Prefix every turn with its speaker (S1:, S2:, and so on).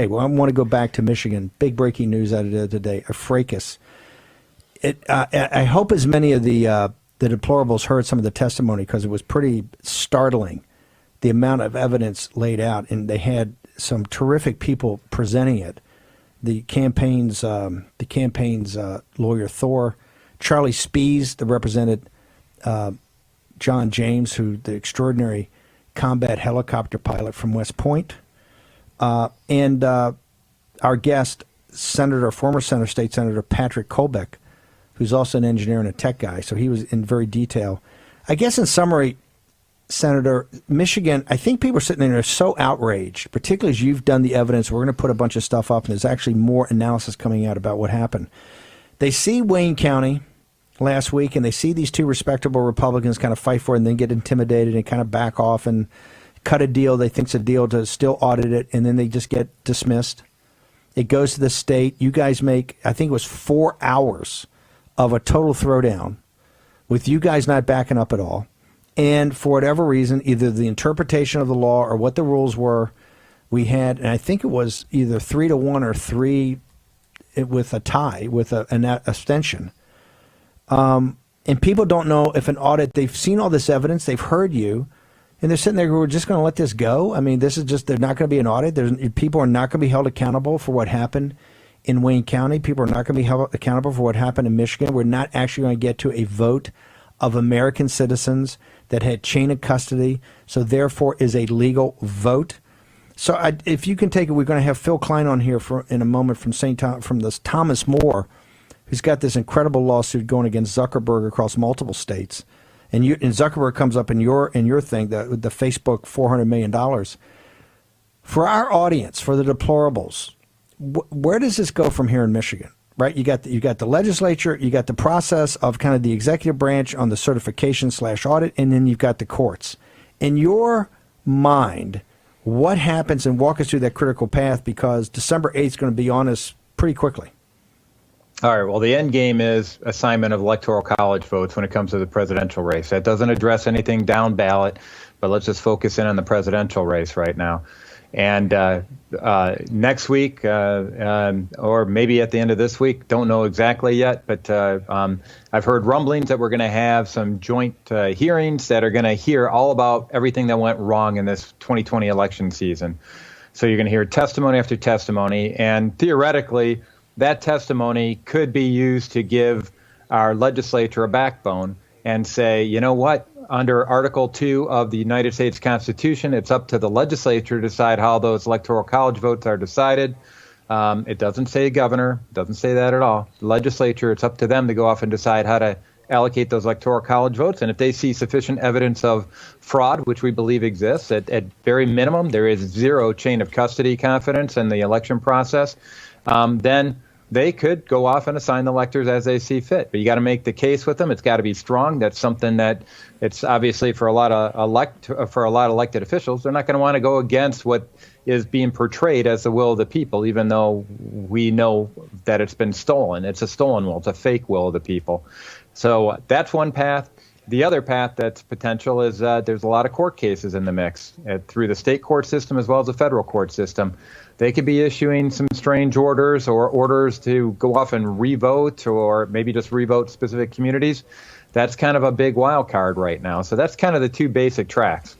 S1: Hey, well, I want to go back to Michigan. Big breaking news out of the other day. A fracas. I hope as many of the deplorables heard some of the testimony, because it was pretty startling, the amount of evidence laid out, and they had some terrific people presenting it. The campaign's lawyer Thor, Charlie Spees, that represented John James, who the extraordinary combat helicopter pilot from West Point, and our guest, former State Senator Patrick Colbeck, who's also an engineer and a tech guy. So he was in very detail. I guess in summary, Senator, Michigan, I think people are sitting there so outraged, particularly as you've done the evidence. We're going to put a bunch of stuff up, and there's actually more analysis coming out about what happened. They see Wayne County last week, and they see these two respectable Republicans kind of fight for it and then get intimidated and kind of back off and cut a deal they think's a deal to still audit it, and then they just get dismissed. It goes to the state. You guys make, I think it was 4 hours of a total throwdown with you guys not backing up at all. And for whatever reason, either the interpretation of the law or what the rules were, we had, and I think it was either 3-1 or 3 with a tie, with an abstention. And people don't know if an audit, they've seen all this evidence, they've heard you, and they're sitting there, we're just going to let this go? I mean, this is just, there's not going to be an audit. People are not going to be held accountable for what happened in Wayne County. People are not going to be held accountable for what happened in Michigan. We're not actually going to get to a vote of American citizens that had chain of custody, so therefore is a legal vote. So if you can take it, we're going to have Phil Klein on here in a moment from this Thomas More, who's got this incredible lawsuit going against Zuckerberg across multiple states. And Zuckerberg comes up in your thing, the Facebook $400 million. For our audience, for the deplorables, where does this go from here in Michigan? Right, you got the legislature, you got the process of kind of the executive branch on the certification/audit, and then you've got the courts. In your mind, what happens, and walk us through that critical path, because December 8th is going to be on us pretty quickly.
S2: All right, well, the end game is assignment of electoral college votes when it comes to the presidential race. That doesn't address anything down ballot, but let's just focus in on the presidential race right now. And next week, or maybe at the end of this week, don't know exactly yet, but I've heard rumblings that we're going to have some joint hearings that are going to hear all about everything that went wrong in this 2020 election season. So you're going to hear testimony after testimony, and theoretically, that testimony could be used to give our legislature a backbone and say, you know what? Under Article 2 of the United States Constitution, it's up to the legislature to decide how those electoral college votes are decided. It doesn't say governor, doesn't say that at all. The legislature, it's up to them to go off and decide how to allocate those electoral college votes. And if they see sufficient evidence of fraud, which we believe exists, at very minimum, there is zero chain of custody confidence in the election process, then they could go off and assign the electors as they see fit. But you got to make the case with them. It's got to be strong. That's something that it's obviously for a lot of elected officials, they're not going to want to go against what is being portrayed as the will of the people, even though we know that it's been stolen. It's a stolen will. It's a fake will of the people. So that's one path. The other path that's potential is there's a lot of court cases in the mix through the state court system as well as the federal court system. They could be issuing some strange orders or orders to go off and revote, or maybe just revote specific communities. That's kind of a big wild card right now. So that's kind of the two basic tracks.